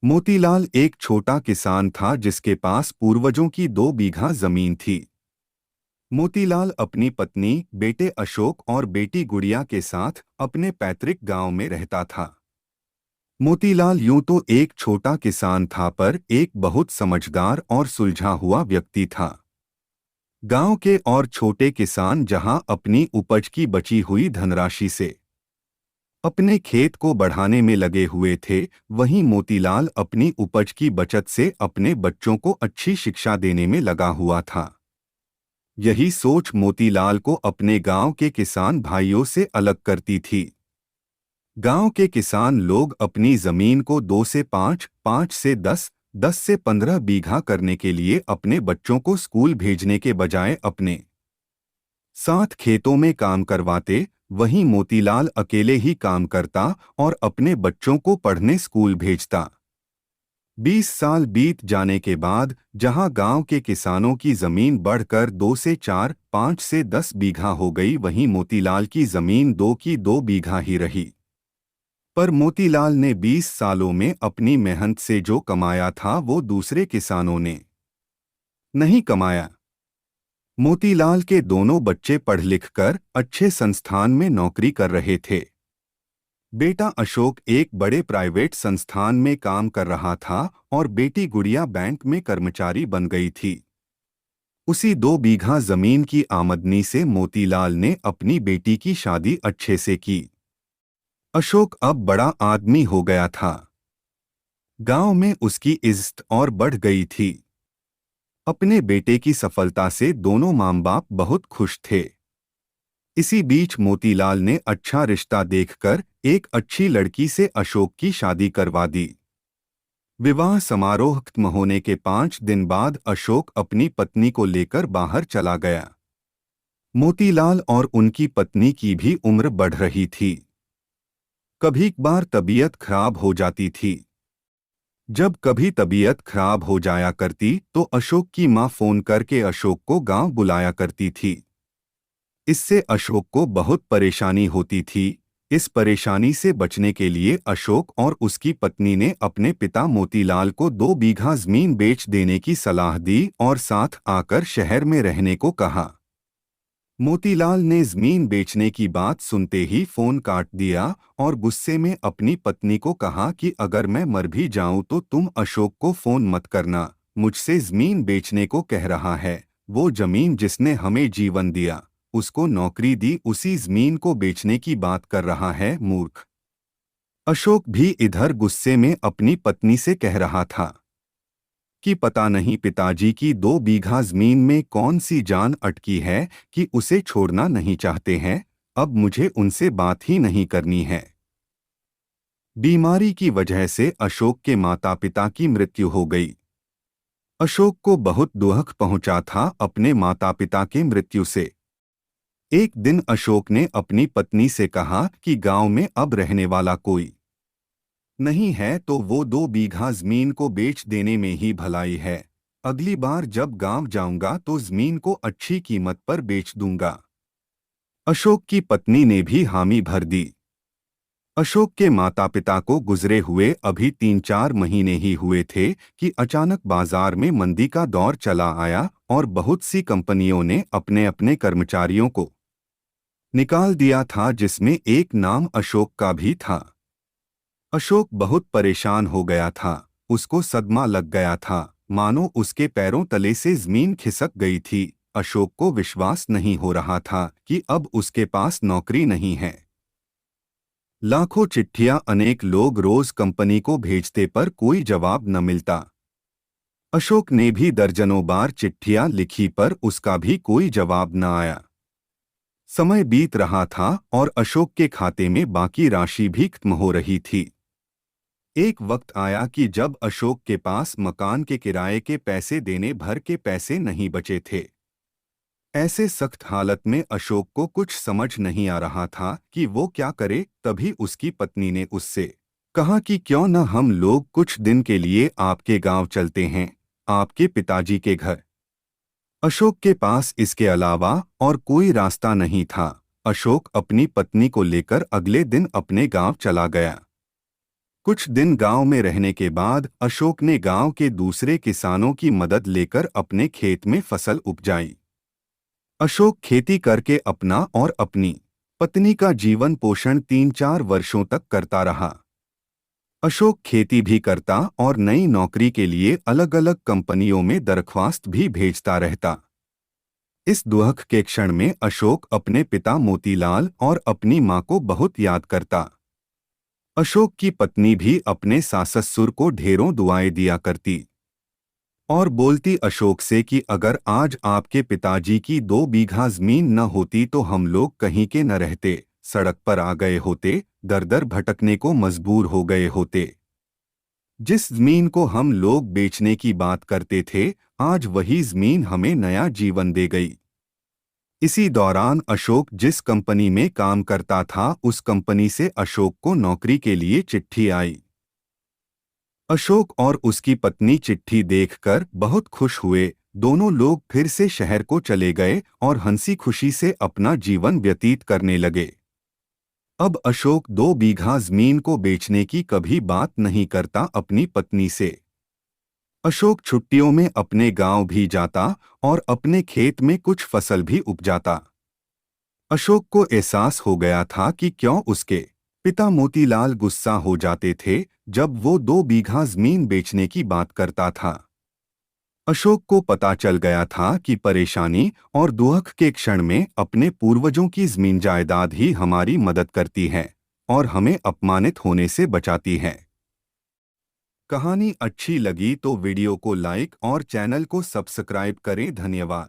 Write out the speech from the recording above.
मोतीलाल एक छोटा किसान था जिसके पास पूर्वजों की 2 बीघा जमीन थी। मोतीलाल अपनी पत्नी, बेटे अशोक और बेटी गुड़िया के साथ अपने पैतृक गांव में रहता था। मोतीलाल यूं तो एक छोटा किसान था पर एक बहुत समझदार और सुलझा हुआ व्यक्ति था। गांव के और छोटे किसान जहां अपनी उपज की बची हुई धनराशि से अपने खेत को बढ़ाने में लगे हुए थे, वहीं मोतीलाल अपनी उपज की बचत से अपने बच्चों को अच्छी शिक्षा देने में लगा हुआ था। यही सोच मोतीलाल को अपने गांव के किसान भाइयों से अलग करती थी। गांव के किसान लोग अपनी जमीन को 2 से 5, 5 से 10, 10 से 15 बीघा करने के लिए अपने बच्चों को स्कूल भेजने के बजाय अपने साथ खेतों में काम करवाते। वहीं मोतीलाल अकेले ही काम करता और अपने बच्चों को पढ़ने स्कूल भेजता। 20 साल बीत जाने के बाद जहां गांव के किसानों की जमीन बढ़कर 2 से 4, 5 से 10 बीघा हो गई, वहीं मोतीलाल की जमीन 2 की 2 बीघा ही रही। पर मोतीलाल ने 20 सालों में अपनी मेहनत से जो कमाया था वो दूसरे किसानों ने नहीं कमाया। मोतीलाल के दोनों बच्चे पढ़ लिख कर अच्छे संस्थान में नौकरी कर रहे थे। बेटा अशोक एक बड़े प्राइवेट संस्थान में काम कर रहा था और बेटी गुड़िया बैंक में कर्मचारी बन गई थी। उसी 2 बीघा जमीन की आमदनी से मोतीलाल ने अपनी बेटी की शादी अच्छे से की। अशोक अब बड़ा आदमी हो गया था। गांव में उसकी इज्जत और बढ़ गई थी। अपने बेटे की सफलता से दोनों माँ बाप बहुत खुश थे। इसी बीच मोतीलाल ने अच्छा रिश्ता देखकर एक अच्छी लड़की से अशोक की शादी करवा दी। विवाह समारोह खत्म होने के 5 दिन बाद अशोक अपनी पत्नी को लेकर बाहर चला गया। मोतीलाल और उनकी पत्नी की भी उम्र बढ़ रही थी। कभी कभार तबीयत खराब हो जाती थी। जब कभी तबीयत खराब हो जाया करती तो अशोक की मां फोन करके अशोक को गांव बुलाया करती थी। इससे अशोक को बहुत परेशानी होती थी। इस परेशानी से बचने के लिए अशोक और उसकी पत्नी ने अपने पिता मोतीलाल को 2 बीघा जमीन बेच देने की सलाह दी और साथ आकर शहर में रहने को कहा। मोतीलाल ने जमीन बेचने की बात सुनते ही फोन काट दिया और गुस्से में अपनी पत्नी को कहा कि अगर मैं मर भी जाऊं तो तुम अशोक को फोन मत करना, मुझसे जमीन बेचने को कह रहा है। वो जमीन जिसने हमें जीवन दिया, उसको नौकरी दी, उसी जमीन को बेचने की बात कर रहा है, मूर्ख। अशोक भी इधर गुस्से में अपनी पत्नी से कह रहा था कि पता नहीं पिताजी की 2 बीघा जमीन में कौन सी जान अटकी है कि उसे छोड़ना नहीं चाहते हैं। अब मुझे उनसे बात ही नहीं करनी है। बीमारी की वजह से अशोक के माता पिता की मृत्यु हो गई। अशोक को बहुत दुख पहुंचा था अपने माता पिता के मृत्यु से। एक दिन अशोक ने अपनी पत्नी से कहा कि गांव में अब रहने वाला कोई नहीं है तो वो 2 बीघा जमीन को बेच देने में ही भलाई है। अगली बार जब गांव जाऊंगा तो जमीन को अच्छी कीमत पर बेच दूंगा। अशोक की पत्नी ने भी हामी भर दी। अशोक के माता पिता को गुजरे हुए अभी 3-4 महीने ही हुए थे कि अचानक बाजार में मंदी का दौर चला आया और बहुत सी कंपनियों ने अपने अपने कर्मचारियों को निकाल दिया था, जिसमें एक नाम अशोक का भी था। अशोक बहुत परेशान हो गया था। उसको सदमा लग गया था, मानो उसके पैरों तले से जमीन खिसक गई थी। अशोक को विश्वास नहीं हो रहा था कि अब उसके पास नौकरी नहीं है। लाखों चिट्ठियां अनेक लोग रोज कंपनी को भेजते पर कोई जवाब न मिलता। अशोक ने भी दर्जनों बार चिट्ठियां लिखी पर उसका भी कोई जवाब न आया। समय बीत रहा था और अशोक के खाते में बाकी राशि भी खत्म हो रही थी। एक वक्त आया कि जब अशोक के पास मकान के किराए के पैसे देने भर के पैसे नहीं बचे थे। ऐसे सख्त हालत में अशोक को कुछ समझ नहीं आ रहा था कि वो क्या करे। तभी उसकी पत्नी ने उससे कहा कि क्यों न हम लोग कुछ दिन के लिए आपके गांव चलते हैं, आपके पिताजी के घर। अशोक के पास इसके अलावा और कोई रास्ता नहीं था। अशोक अपनी पत्नी को लेकर अगले दिन अपने गांव चला गया। कुछ दिन गांव में रहने के बाद अशोक ने गांव के दूसरे किसानों की मदद लेकर अपने खेत में फसल उपजाई। अशोक खेती करके अपना और अपनी पत्नी का जीवन पोषण 3-4 वर्षों तक करता रहा। अशोक खेती भी करता और नई नौकरी के लिए अलग अलग कंपनियों में दरख्वास्त भी भेजता रहता। इस दुख के क्षण में अशोक अपने पिता मोतीलाल और अपनी मां को बहुत याद करता। अशोक की पत्नी भी अपने सास ससुर को ढेरों दुआएं दिया करती और बोलती अशोक से कि अगर आज आपके पिताजी की 2 बीघा जमीन न होती तो हम लोग कहीं के न रहते, सड़क पर आ गए होते, दर दर भटकने को मजबूर हो गए होते। जिस जमीन को हम लोग बेचने की बात करते थे, आज वही जमीन हमें नया जीवन दे गई। इसी दौरान अशोक जिस कंपनी में काम करता था उस कंपनी से अशोक को नौकरी के लिए चिट्ठी आई। अशोक और उसकी पत्नी चिट्ठी देखकर बहुत खुश हुए। दोनों लोग फिर से शहर को चले गए और हंसी खुशी से अपना जीवन व्यतीत करने लगे। अब अशोक 2 बीघा जमीन को बेचने की कभी बात नहीं करता अपनी पत्नी से। अशोक छुट्टियों में अपने गांव भी जाता और अपने खेत में कुछ फसल भी उपजाता। अशोक को एहसास हो गया था कि क्यों उसके पिता मोतीलाल गुस्सा हो जाते थे जब वो 2 बीघा जमीन बेचने की बात करता था। अशोक को पता चल गया था कि परेशानी और दुख के क्षण में अपने पूर्वजों की जमीन जायदाद ही हमारी मदद करती है और हमें अपमानित होने से बचाती है। कहानी अच्छी लगी तो वीडियो को लाइक और चैनल को सब्सक्राइब करें। धन्यवाद।